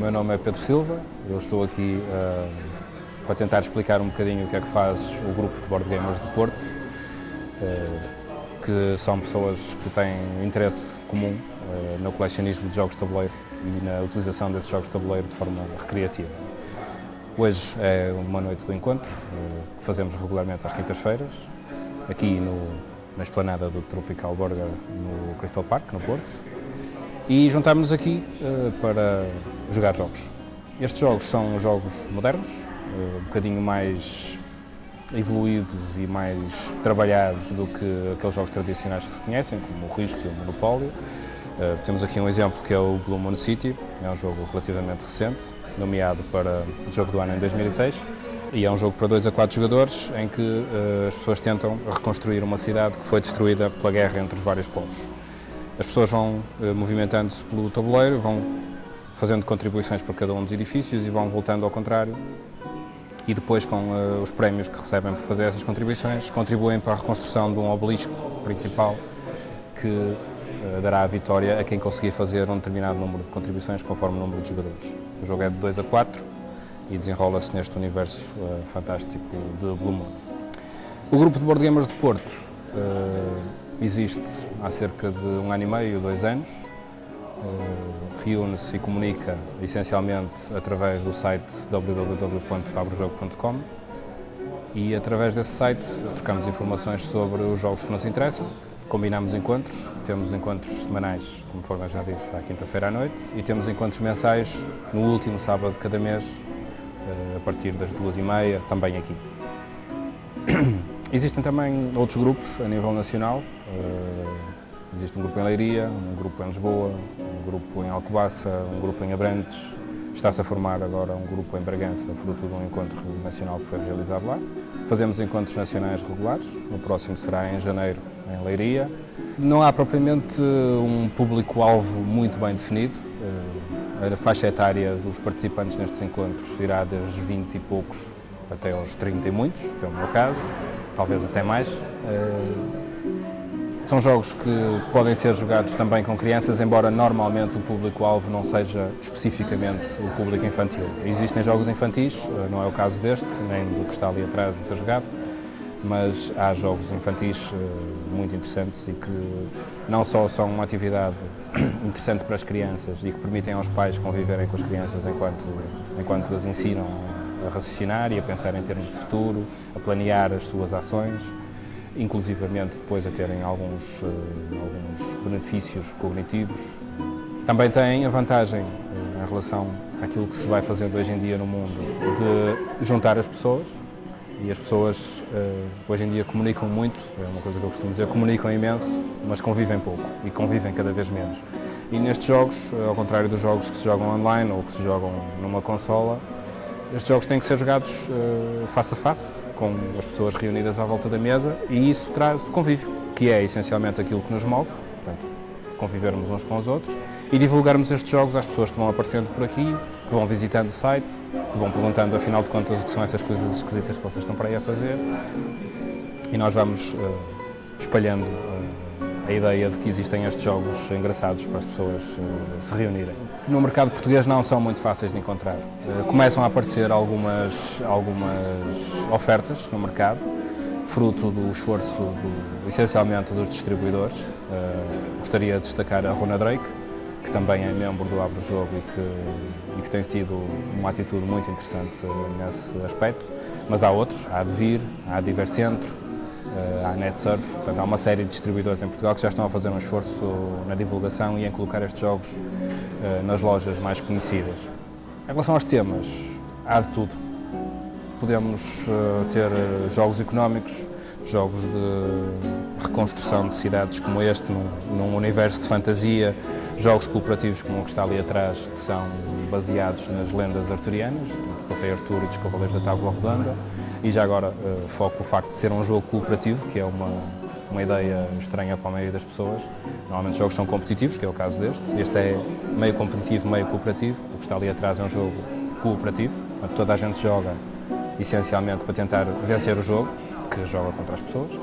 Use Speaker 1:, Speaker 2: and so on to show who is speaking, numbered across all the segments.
Speaker 1: meu nome é Pedro Silva, eu estou aqui para tentar explicar um bocadinho o que é que faz o grupo de Board Gamers de Porto, que são pessoas que têm interesse comum no colecionismo de jogos de tabuleiro e na utilização desses jogos de tabuleiro de forma recreativa. Hoje é uma noite do encontro, que fazemos regularmente às quintas-feiras, aqui na esplanada do Tropical Burger no Crystal Park, no Porto. E juntámos-nos aqui para jogar jogos. Estes jogos são jogos modernos, um bocadinho mais evoluídos e mais trabalhados do que aqueles jogos tradicionais que se conhecem, como o Risco e o Monopólio. Temos aqui um exemplo que é o Blue Moon City, é um jogo relativamente recente, nomeado para Jogo do Ano em 2006. E é um jogo para 2 a 4 jogadores em que as pessoas tentam reconstruir uma cidade que foi destruída pela guerra entre os vários povos. As pessoas vão movimentando-se pelo tabuleiro, vão fazendo contribuições para cada um dos edifícios e vão voltando ao contrário. E depois, com os prémios que recebem por fazer essas contribuições, contribuem para a reconstrução de um obelisco principal que dará a vitória a quem conseguir fazer um determinado número de contribuições conforme o número de jogadores. O jogo é de 2 a 4 e desenrola-se neste universo fantástico de Blue Moon. O grupo de Board Gamers de Porto existe há cerca de 1 ano e meio, 2 anos, reúne-se e comunica essencialmente através do site www.abrojogo.com e através desse site trocamos informações sobre os jogos que nos interessam, combinamos encontros, temos encontros semanais, conforme eu já disse, à quinta-feira à noite, e temos encontros mensais no último sábado de cada mês, a partir das 2h30, também aqui. Existem também outros grupos a nível nacional, existe um grupo em Leiria, um grupo em Lisboa, um grupo em Alcobaça, um grupo em Abrantes, está-se a formar agora um grupo em Bragança, fruto de um encontro nacional que foi realizado lá. Fazemos encontros nacionais regulares, o próximo será em janeiro, em Leiria. Não há propriamente um público-alvo muito bem definido, a faixa etária dos participantes nestes encontros irá desde os 20 e poucos até aos 30 e muitos, que é o meu caso, talvez até mais. São jogos que podem ser jogados também com crianças, embora normalmente o público-alvo não seja especificamente o público infantil. Existem jogos infantis, não é o caso deste, nem do que está ali atrás a ser jogado, mas há jogos infantis muito interessantes e que não só são uma atividade interessante para as crianças e que permitem aos pais conviverem com as crianças enquanto as ensinam a raciocinar e a pensar em termos de futuro, a planear as suas ações, inclusivamente depois a terem alguns benefícios cognitivos. Também tem a vantagem, em relação àquilo que se vai fazendo hoje em dia no mundo, de juntar as pessoas, e as pessoas hoje em dia comunicam muito, é uma coisa que eu costumo dizer, comunicam imenso, mas convivem pouco e convivem cada vez menos. E nestes jogos, ao contrário dos jogos que se jogam online ou que se jogam numa consola, estes jogos têm que ser jogados face a face, com as pessoas reunidas à volta da mesa, e isso traz convívio, que é essencialmente aquilo que nos move, portanto, convivermos uns com os outros, e divulgarmos estes jogos às pessoas que vão aparecendo por aqui, que vão visitando o site, que vão perguntando, afinal de contas, o que são essas coisas esquisitas que vocês estão para aí a fazer, e nós vamos espalhando a ideia de que existem estes jogos engraçados para as pessoas se reunirem. No mercado português não são muito fáceis de encontrar. Começam a aparecer algumas ofertas no mercado, fruto do esforço essencialmente dos distribuidores. Gostaria de destacar a Runa Drake, que também é membro do Abrojogo e que tem tido uma atitude muito interessante nesse aspecto, mas há outros, há a Devir, há a Divercentro, há a NetSurf, portanto, há uma série de distribuidores em Portugal que já estão a fazer um esforço na divulgação e em colocar estes jogos nas lojas mais conhecidas. Em relação aos temas, há de tudo. Podemos ter jogos económicos, jogos de reconstrução de cidades como este, num universo de fantasia, jogos cooperativos como o que está ali atrás, que são baseados nas lendas arturianas, do Rei Artur e dos Cavaleiros da Távola Redonda, e já agora foco o facto de ser um jogo cooperativo, que é uma ideia estranha para a maioria das pessoas. Normalmente os jogos são competitivos, que é o caso deste. Este é meio competitivo, meio cooperativo. O que está ali atrás é um jogo cooperativo, onde toda a gente joga essencialmente para tentar vencer o jogo, que joga contra as pessoas.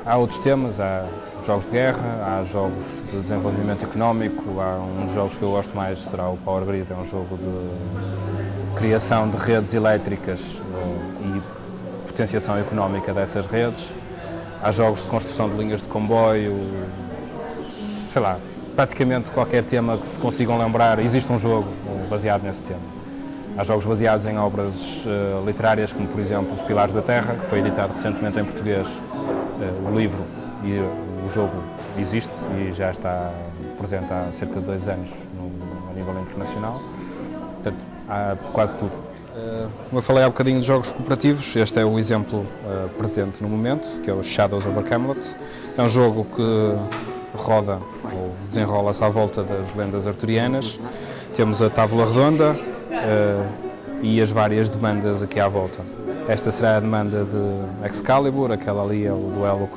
Speaker 1: Há outros temas, há jogos de guerra, há jogos de desenvolvimento económico, há um dos jogos que eu gosto mais, será o Power Grid, é um jogo de criação de redes elétricas e potenciação económica dessas redes. Há jogos de construção de linhas de comboio, sei lá, praticamente qualquer tema que se consigam lembrar, existe um jogo baseado nesse tema. Há jogos baseados em obras literárias, como por exemplo Os Pilares da Terra, que foi editado recentemente em português. O livro e o jogo existe e já está presente há cerca de 2 anos a nível internacional. Portanto, há quase tudo. Eu falei há bocadinho de jogos cooperativos, este é o exemplo presente no momento, que é o Shadows over Camelot. É um jogo que roda ou desenrola-se à volta das lendas arturianas. Temos a tábua redonda e as várias demandas aqui à volta. Esta será a demanda de Excalibur, aquela ali é o duelo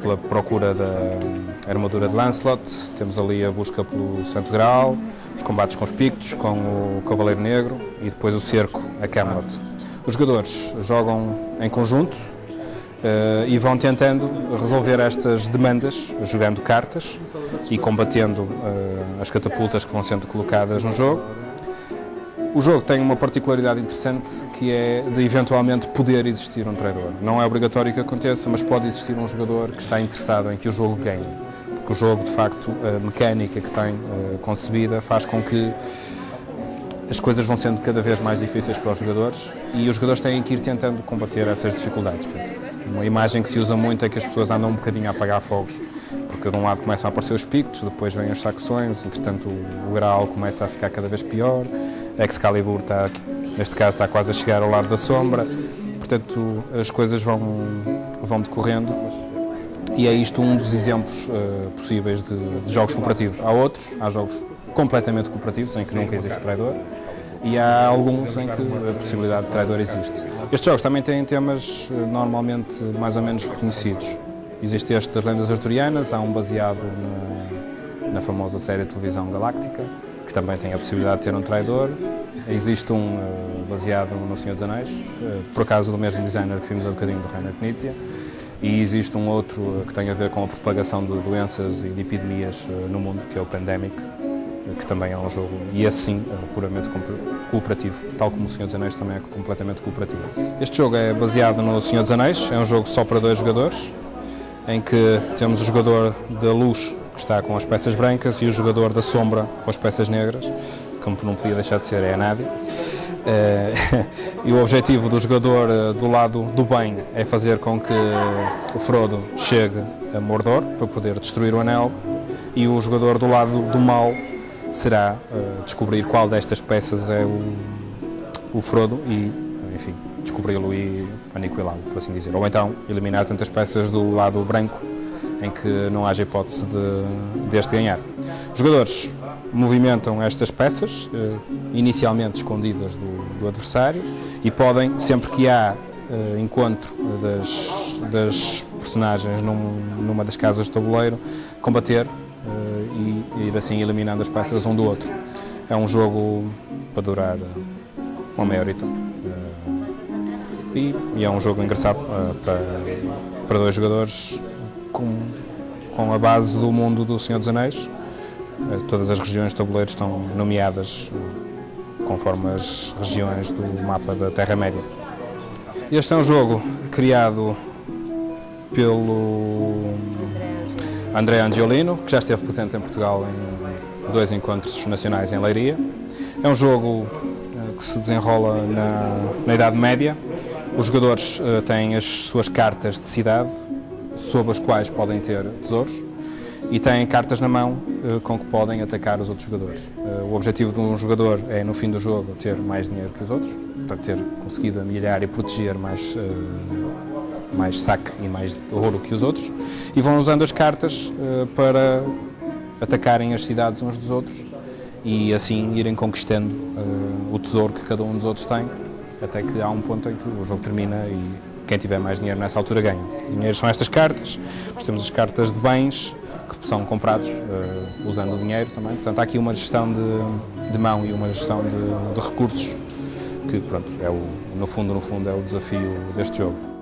Speaker 1: pela procura da armadura de Lancelot. Temos ali a busca pelo Santo Graal, os combates com os Pictos, com o Cavaleiro Negro e depois o cerco a Camelot. Os jogadores jogam em conjunto e vão tentando resolver estas demandas, jogando cartas e combatendo as catapultas que vão sendo colocadas no jogo. O jogo tem uma particularidade interessante, que é de eventualmente poder existir um traidor. Não é obrigatório que aconteça, mas pode existir um jogador que está interessado em que o jogo ganhe. Porque o jogo, de facto, a mecânica que tem concebida faz com que as coisas vão sendo cada vez mais difíceis para os jogadores e os jogadores têm que ir tentando combater essas dificuldades. Uma imagem que se usa muito é que as pessoas andam um bocadinho a apagar fogos, porque de um lado começam a aparecer os Pictos, depois vêm os saxões, entretanto o Graal começa a ficar cada vez pior. Excalibur neste caso está quase a chegar ao lado da sombra, portanto as coisas vão decorrendo e é isto um dos exemplos possíveis de jogos cooperativos. Há outros, há jogos completamente cooperativos em que nunca existe traidor e há alguns em que a possibilidade de traidor existe. Estes jogos também têm temas normalmente mais ou menos reconhecidos. Existe este das lendas arturianas, há um baseado na famosa série de televisão Galáctica, que também tem a possibilidade de ter um traidor. Existe um baseado no Senhor dos Anéis, por acaso do mesmo designer que vimos há bocadinho do Reiner Knizia, e existe um outro que tem a ver com a propagação de doenças e de epidemias no mundo, que é o Pandemic, que também é um jogo, e esse sim, puramente cooperativo, tal como o Senhor dos Anéis também é completamente cooperativo. Este jogo é baseado no Senhor dos Anéis, é um jogo só para 2 jogadores, em que temos o jogador da luz, que está com as peças brancas, e o jogador da sombra com as peças negras, como não podia deixar de ser, é a Nádia. E o objetivo do jogador do lado do bem é fazer com que o Frodo chegue a Mordor para poder destruir o Anel, e o jogador do lado do mal será descobrir qual destas peças é o Frodo e, enfim, descobri-lo e aniquilá-lo, por assim dizer. Ou então eliminar tantas peças do lado branco em que não haja hipótese deste ganhar. Os jogadores movimentam estas peças, inicialmente escondidas do adversário, e podem, sempre que há encontro das personagens numa das casas de tabuleiro, combater e ir assim eliminando as peças um do outro. É um jogo para durar uma meia horita. E é um jogo engraçado para 2 jogadores com a base do mundo do Senhor dos Anéis. Todas as regiões de tabuleiro estão nomeadas conforme as regiões do mapa da Terra-média. Este é um jogo criado pelo André Angiolino, que já esteve presente em Portugal em 2 encontros nacionais em Leiria. É um jogo que se desenrola na Idade Média. Os jogadores têm as suas cartas de cidade, sob as quais podem ter tesouros, e têm cartas na mão com que podem atacar os outros jogadores. O objetivo de um jogador é, no fim do jogo, ter mais dinheiro que os outros, portanto, ter conseguido amilhar e proteger mais saque e mais ouro que os outros, e vão usando as cartas para atacarem as cidades uns dos outros e assim irem conquistando o tesouro que cada um dos outros tem, até que há um ponto em que o jogo termina e quem tiver mais dinheiro nessa altura ganha. Dinheiro são estas cartas, nós temos as cartas de bens que são comprados usando o dinheiro também, portanto há aqui uma gestão de mão e uma gestão de recursos que, pronto, no fundo é o desafio deste jogo.